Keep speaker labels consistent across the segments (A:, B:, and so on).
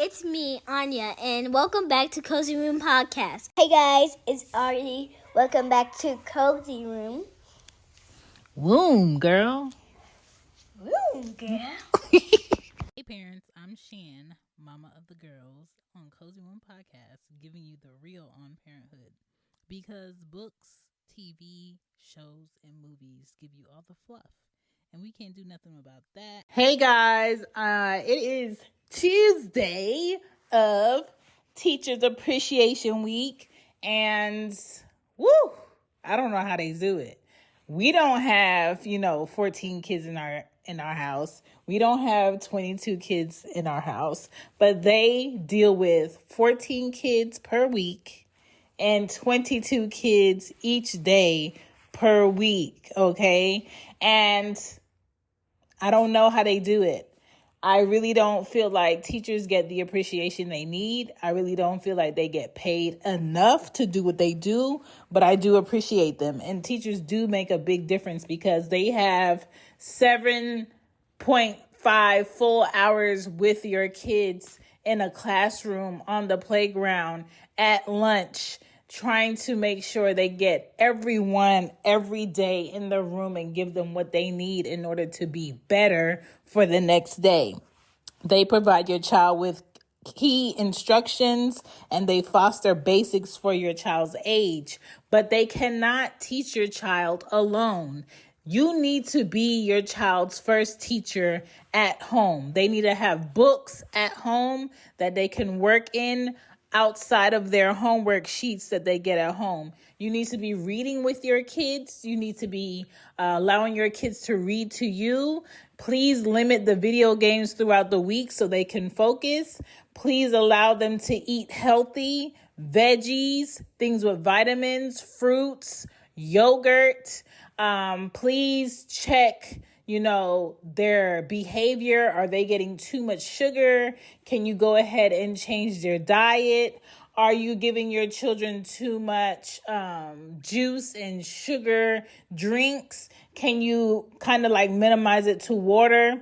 A: it's me, Anya, and welcome back to Cozy Room Podcast.
B: Hey guys, it's Artie. Welcome back to Cozy Room.
C: Womb, girl.
B: Woo, girl.
C: Hey parents, I'm Shan, mama of the girls, on Cozy Room Podcast, giving you the real on parenthood. Because books, TV, shows, and movies give you all the fluff. And we can't do nothing about that. Hey guys, it is Tuesday of Teachers Appreciation Week. And woo, I don't know how they do it. We don't have, 14 kids in our house. We don't have 22 kids in our house, but they deal with 14 kids per week and 22 kids each day per week, okay? And I don't know how they do it. I really don't feel like teachers get the appreciation they need. I really don't feel like they get paid enough to do what they do, but I do appreciate them. And teachers do make a big difference because they have 7.5 full hours with your kids in a classroom, on the playground, at lunch, trying to make sure they get everyone every day in the room and give them what they need in order to be better for the next day. They provide your child with key instructions and they foster basics for your child's age, but they cannot teach your child alone. You need to be your child's first teacher at home. They need to have books at home that they can work in outside of their homework sheets that they get at home. You need to be reading with your kids. You need to be allowing your kids to read to you. Please limit the video games throughout the week so they can focus. Please allow them to eat healthy, veggies, things with vitamins, fruits, yogurt. Please check their behavior. Are they getting too much sugar? Can you go ahead and change their diet? Are you giving your children too much juice and sugar drinks? Can you kind of minimize it to water?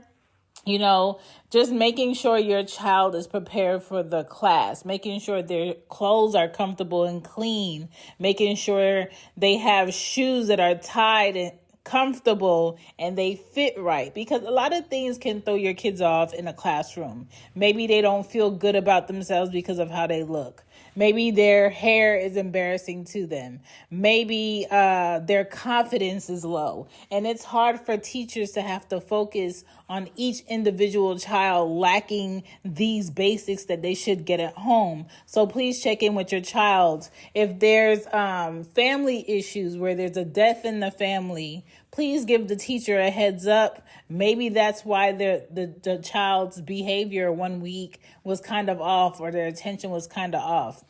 C: Just making sure your child is prepared for the class, making sure their clothes are comfortable and clean, making sure they have shoes that are tied and comfortable and they fit right, because a lot of things can throw your kids off in a classroom. Maybe they don't feel good about themselves because of how they look. Maybe their hair is embarrassing to them. Maybe their confidence is low. And it's hard for teachers to have to focus on each individual child lacking these basics that they should get at home. So please check in with your child. If there's family issues where there's a death in the family, please give the teacher a heads up. Maybe that's why the child's behavior one week was kind of off, or their attention was kind of off.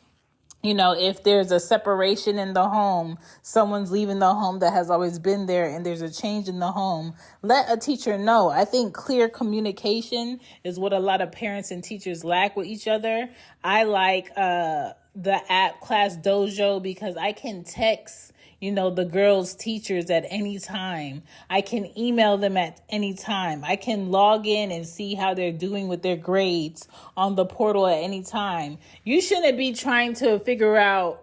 C: If there's a separation in the home, someone's leaving the home that has always been there, and there's a change in the home, let a teacher know. I think clear communication is what a lot of parents and teachers lack with each other. I like the app Class Dojo because I can text the girls' teachers at any time. I can email them at any time. I can log in and see how they're doing with their grades on the portal at any time. You shouldn't be trying to figure out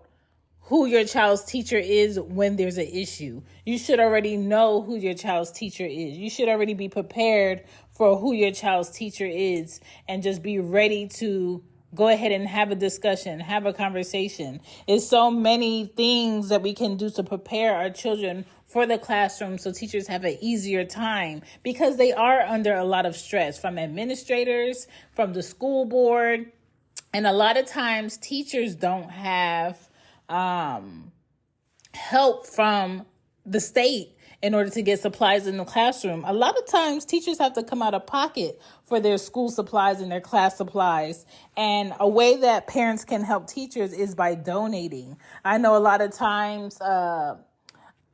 C: who your child's teacher is when there's an issue. You should already know who your child's teacher is. You should already be prepared for who your child's teacher is and just be ready to go ahead and have a discussion, have a conversation. There's so many things that we can do to prepare our children for the classroom so teachers have an easier time, because they are under a lot of stress from administrators, from the school board. And a lot of times teachers don't have help from the state in order to get supplies in the classroom. A lot of times teachers have to come out of pocket for their school supplies and their class supplies. And a way that parents can help teachers is by donating. I know a lot of times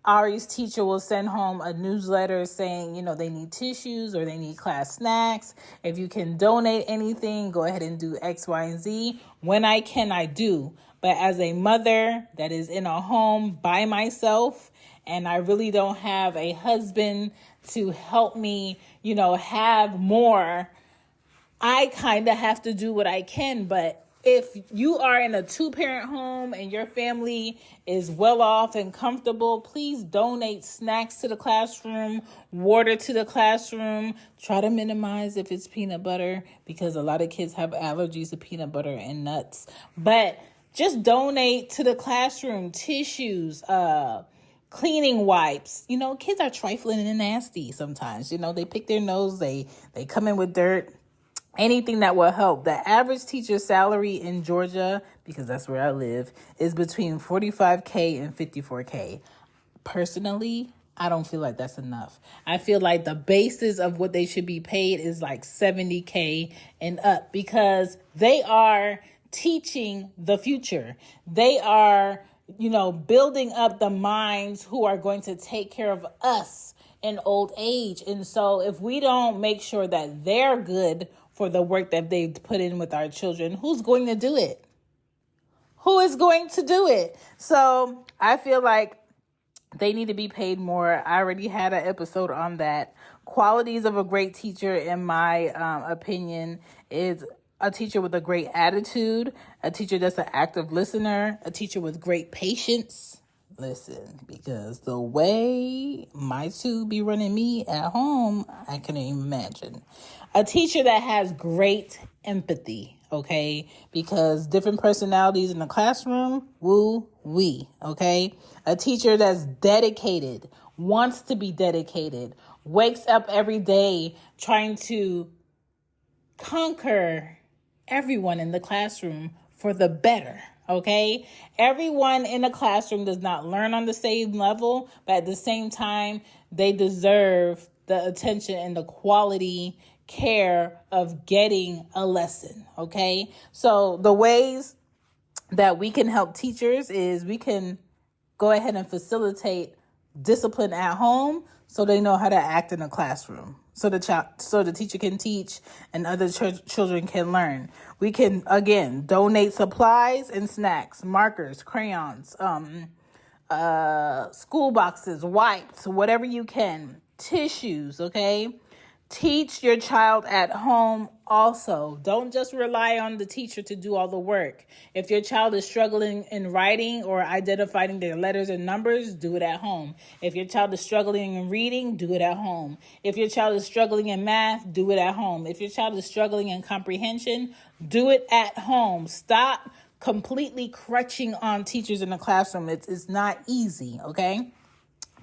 C: Ari's teacher will send home a newsletter saying, they need tissues or they need class snacks. If you can donate anything, go ahead and do X, Y, and Z. When I can, I do. But as a mother that is in a home by myself, and I really don't have a husband to help me, have more I kind of have to do what I can. But if you are in a 2-parent home and your family is well off and comfortable, please donate snacks to the classroom, water to the classroom. Try to minimize if it's peanut butter, because a lot of kids have allergies to peanut butter and nuts. But just donate to the classroom tissues, cleaning wipes. Kids are trifling and nasty sometimes. They pick their nose, they come in with dirt. Anything that will help. The average teacher's salary in Georgia, because that's where I live, is between $45K and $54K. Personally, I don't feel like that's enough. I feel like the basis of what they should be paid is like $70K and up, because they are teaching the future. They are, building up the minds who are going to take care of us in old age. And so if we don't make sure that they're good for the work that they've put in with our children, who's going to do it? Who is going to do it? So I feel like they need to be paid more. I already had an episode on that. Qualities of a great teacher, in my opinion, is a teacher with a great attitude, a teacher that's an active listener, a teacher with great patience. Listen, because the way my two be running me at home, I can't even imagine. A teacher that has great empathy, okay? Because different personalities in the classroom, woo-wee, okay? A teacher that's dedicated, wants to be dedicated, wakes up every day trying to conquer everyone in the classroom for the better. Okay, everyone in the classroom does not learn on the same level, but at the same time, they deserve the attention and the quality care of getting a lesson. Okay, so the ways that we can help teachers is we can go ahead and facilitate discipline at home so they know how to act in the classroom. So the teacher can teach and other children can learn. We can, again, donate supplies and snacks, markers, crayons, school boxes, wipes, whatever you can, tissues, okay? Teach your child at home also. Don't just rely on the teacher to do all the work. If your child is struggling in writing or identifying their letters and numbers, do it at home. If your child is struggling in reading, do it at home. If your child is struggling in math, do it at home. If your child is struggling in comprehension, do it at home. Stop completely crutching on teachers in the classroom. It's not easy, okay?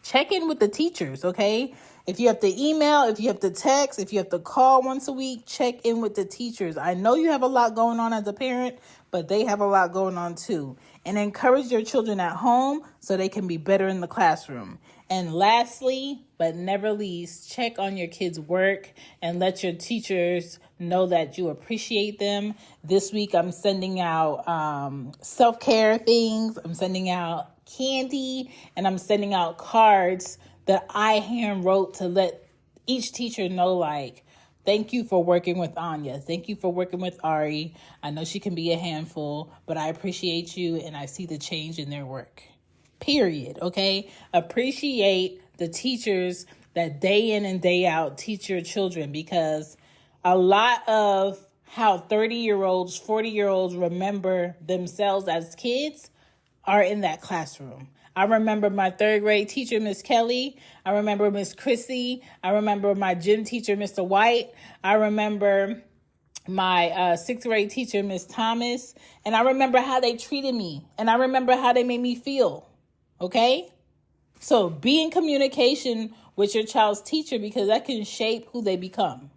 C: Check in with the teachers, okay? If you have to email, if you have to text, if you have to call once a week, check in with the teachers. I know you have a lot going on as a parent, but they have a lot going on too. And encourage your children at home so they can be better in the classroom. And lastly, but never least, check on your kids' work and let your teachers know that you appreciate them. This week, I'm sending out self-care things. I'm sending out candy, and I'm sending out cards that I hand wrote to let each teacher know, like, thank you for working with Anya. Thank you for working with Ari. I know she can be a handful, but I appreciate you and I see the change in their work. Period. Okay? Appreciate the teachers that day in and day out teach your children, because a lot of how 30-year-olds, 40-year-olds remember themselves as kids are in that classroom. I remember my 3rd grade teacher, Miss Kelly. I remember Miss Chrissy. I remember my gym teacher, Mr. White. I remember my 6th grade teacher, Miss Thomas. And I remember how they treated me. And I remember how they made me feel. Okay? So be in communication with your child's teacher, because that can shape who they become.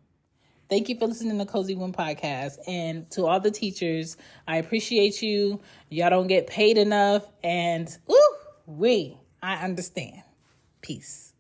C: Thank you for listening to Cozy Womb Podcast. And to all the teachers, I appreciate you. Y'all don't get paid enough. And I understand. Peace.